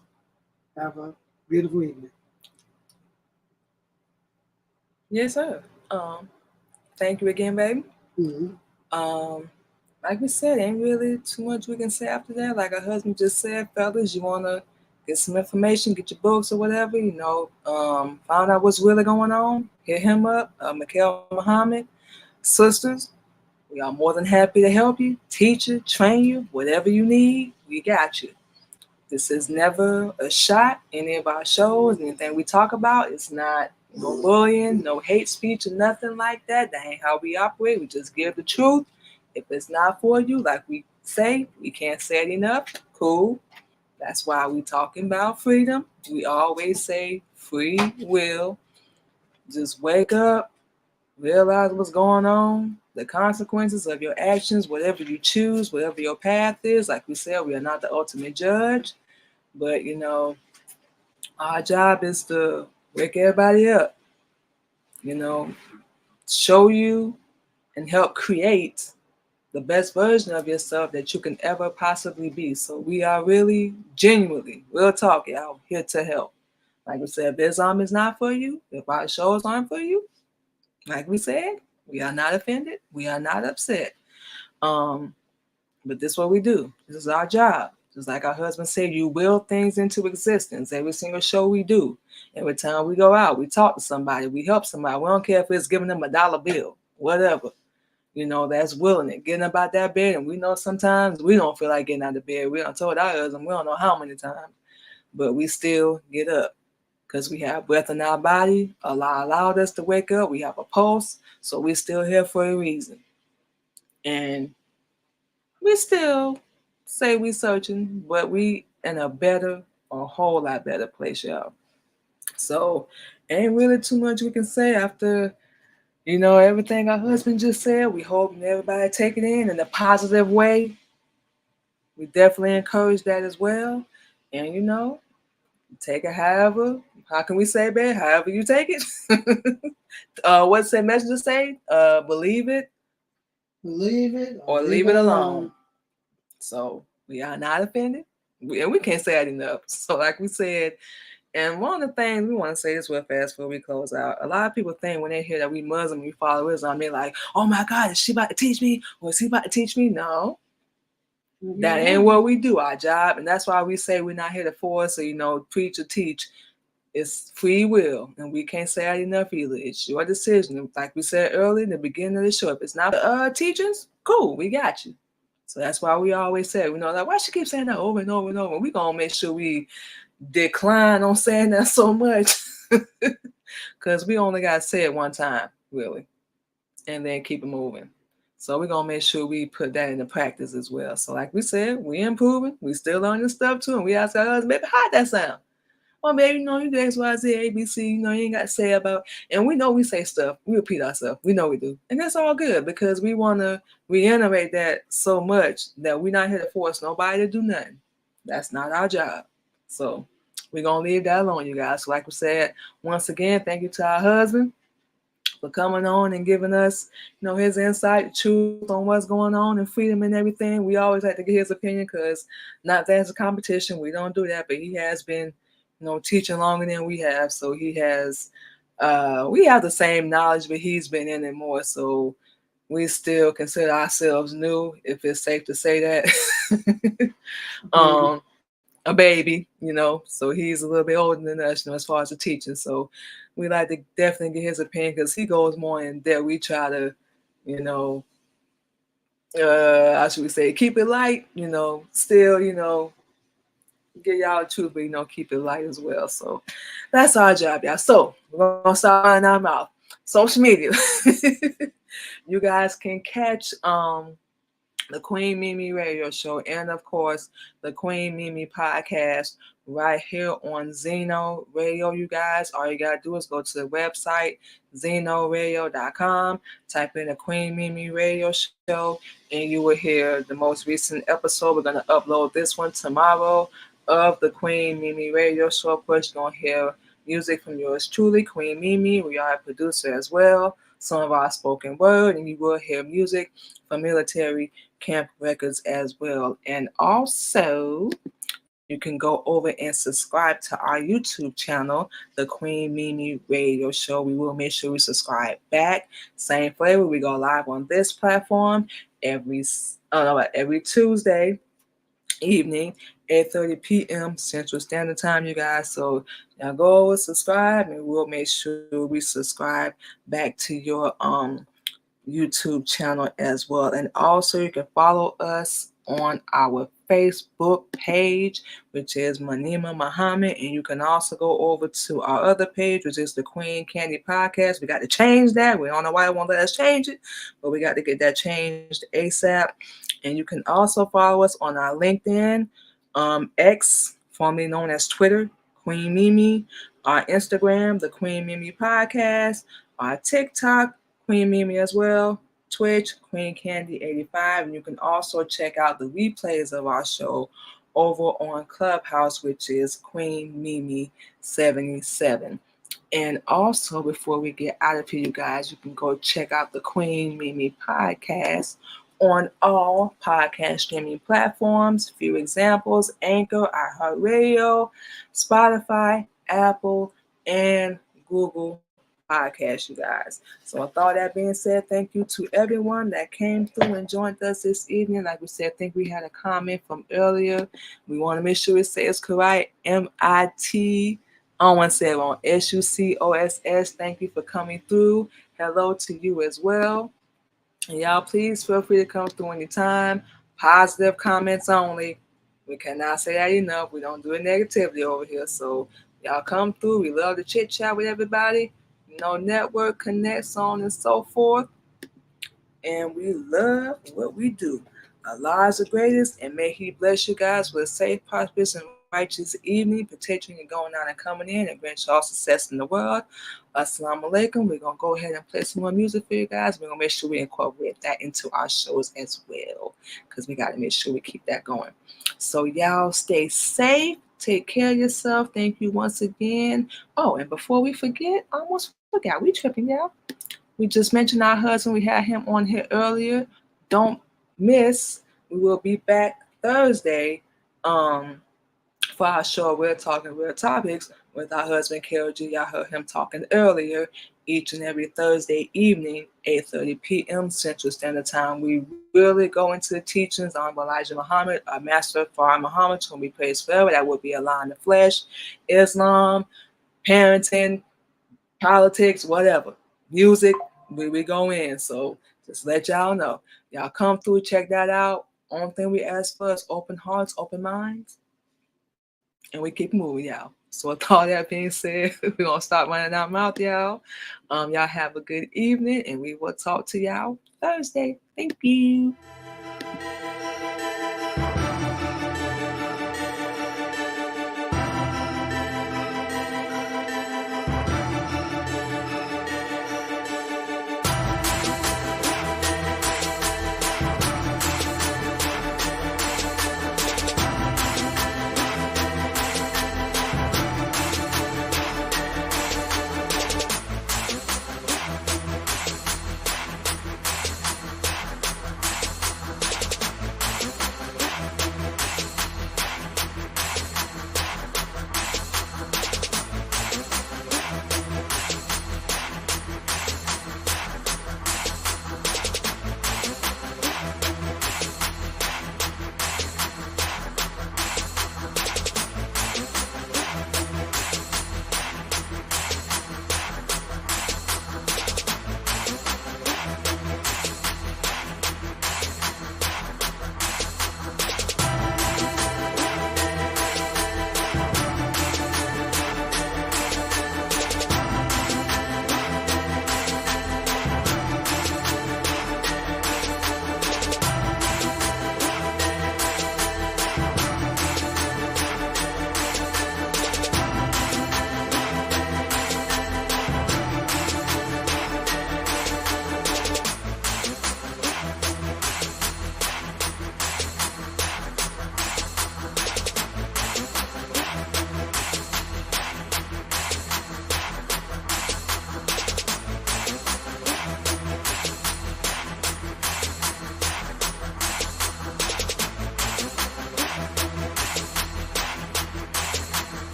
have a beautiful evening. Yes, sir. Thank you again, baby. Mm-hmm. Like we said, ain't really too much we can say after that. Like our husband just said, fellas, you wanna get some information, get your books or whatever, find out what's really going on, hit him up, Mikhail Muhammad, sisters. We are more than happy to help you, teach you, train you, whatever you need, we got you. This is never a shot. Any of our shows, anything we talk about, it's not no bullying, no hate speech, or nothing like that. That ain't how we operate. We just give the truth. If it's not for you, like we say, we can't say it enough. Cool. That's why we talking about freedom. We always say free will. Just wake up, realize what's going on, the consequences of your actions, whatever you choose, whatever your path is. Like we said, we are not the ultimate judge, but our job is to wake everybody up, you know, show you and help create the best version of yourself that you can ever possibly be. So we are really, genuinely, real talk, y'all, here to help. Like we said, if Islam is not for you, if our shows aren't for you, like we said, we are not offended, we are not upset. Um, but this is what we do. This is our job. Just like our husband said, you will things into existence. Every single show we do. Every time we go out, we talk to somebody, we help somebody. We don't care if it's giving them $1 bill, whatever. That's willing it. Getting up out that bed. And we know sometimes we don't feel like getting out of bed. We don't told our husband, we don't know how many times, but we still get up because we have breath in our body. Allah allowed us to wake up. We have a pulse. So we're still here for a reason. And we still say we searching, but we in a whole lot better place, y'all. So ain't really too much we can say after everything our husband just said. We hope everybody take it in a positive way. We definitely encourage that as well. And take it however. How can we say, babe? However you take it. What's that messenger say? Believe it. Believe it Or or leave leave it it alone. alone. So we are not offended. And we can't say that enough. So like we said, and one of the things we want to say this real fast before we close out. A lot of people think when they hear that we Muslim, we follow Islam, they're like, oh my God, is she about to teach me? Or is he about to teach me? No. That ain't what we do, our job. And that's why we say we're not here to force or, preach or teach. It's free will. And we can't say that enough either. It's your decision. Like we said earlier in the beginning of the show, if it's not teachings, cool, we got you. So that's why we always say, like, why she keep saying that over and over and over? We're going to make sure we decline on saying that so much because we only got to say it one time, really, and then keep it moving. So we're going to make sure we put that into practice as well. So like we said, we improving. We still learning stuff too. And we ask our husbands, maybe how'd that sound? Or maybe, you do X, Y, Z, A, B, C, you ain't got to say about. And we know we say stuff. We repeat ourselves. We know we do. And that's all good because we want to reiterate that so much that we're not here to force nobody to do nothing. That's not our job. So we're going to leave that alone, you guys. So like we said, once again, thank you to our husband for coming on and giving us, his insight, truth on what's going on and freedom and everything. We always have to get his opinion because not that it's a competition. We don't do that, but he has been, teaching longer than we have. So we have the same knowledge, but he's been in it more. So we still consider ourselves new, if it's safe to say that. A baby, so he's a little bit older than us, as far as the teaching. So we like to definitely get his opinion because he goes more in depth. We try to, how should we say, keep it light, still, get y'all the truth, but keep it light as well. So that's our job, y'all. So we're gonna start running our mouth. Social media. You guys can catch the Queen Mimi Radio Show, and of course the Queen Mimi podcast right here on Zeno Radio. You guys, all you gotta do is go to the website zenoradio.com, type in the Queen Mimi Radio Show, and you will hear the most recent episode. We're gonna upload this one tomorrow of the Queen Mimi Radio Show. Of course, you're gonna hear music from yours truly, Queen Mimi. We are a producer as well. Some of our spoken word, and you will hear music from Military Camp Records as well. And also, you can go over and subscribe to our YouTube channel, The Queen Mimi Radio Show. We will make sure we subscribe back. Same flavor. We go live on this platform every Tuesday evening, 8:30 p.m. Central Standard Time, you guys. So now go over, subscribe, and we'll make sure we subscribe back to your YouTube channel as well. And also you can follow us on our Facebook page, which is Manima Muhammad. And you can also go over to our other page, which is the Queen Candy Podcast. We got to change that. We don't know why it won't let us change it, but we got to get that changed ASAP. And you can also follow us on our LinkedIn, X, formerly known as Twitter, Queen Mimi, our Instagram, the Queen Mimi Podcast, our TikTok, Queen Mimi as well, Twitch, Queen Candy 85, and you can also check out the replays of our show over on Clubhouse, which is Queen Mimi 77. And also, before we get out of here, you guys, you can go check out the Queen Mimi podcast on all podcast streaming platforms. A few examples: Anchor, iHeartRadio, Spotify, Apple, and Google Podcasts, you guys. So, with all that being said, thank you to everyone that came through and joined us this evening. Like we said, I think we had a comment from earlier. We want to make sure it says correct. MIT. I don't want to say it wrong. SUCOSS. Thank you for coming through. Hello to you as well. And y'all, please feel free to come through anytime. Positive comments only. We cannot say that enough. We don't do it negatively over here. So y'all come through. We love to chit chat with everybody. Network, connect, so on and so forth. And we love what we do. Allah is the greatest, and may He bless you guys with a safe, prosperous, and righteous evening, protect you and going out and coming in, and grant you all success in the world. Assalamu alaikum. We're going to go ahead and play some more music for you guys. We're going to make sure we incorporate that into our shows as well, because we got to make sure we keep that going. So, y'all stay safe. Take care of yourself. Thank you once again. Oh, and before we forget, I almost forgot. We tripping, y'all. We just mentioned our husband. We had him on here earlier. Don't miss. We will be back Thursday for our show. We're talking real topics with our husband KLG. Y'all heard him talking earlier. Each and every Thursday evening, 8:30 p.m. Central Standard Time. We really go into the teachings on Elijah Muhammad, our master Farah Muhammad, whom we praise forever. That will be Allah in the flesh, Islam, parenting, politics, whatever, music, we go in. So just let y'all know. Y'all come through, check that out. Only thing we ask for is open hearts, open minds, and we keep moving, y'all. So with all that being said, we're gonna start running our mouth, y'all. Y'all have a good evening, and we will talk to y'all Thursday. Thank you.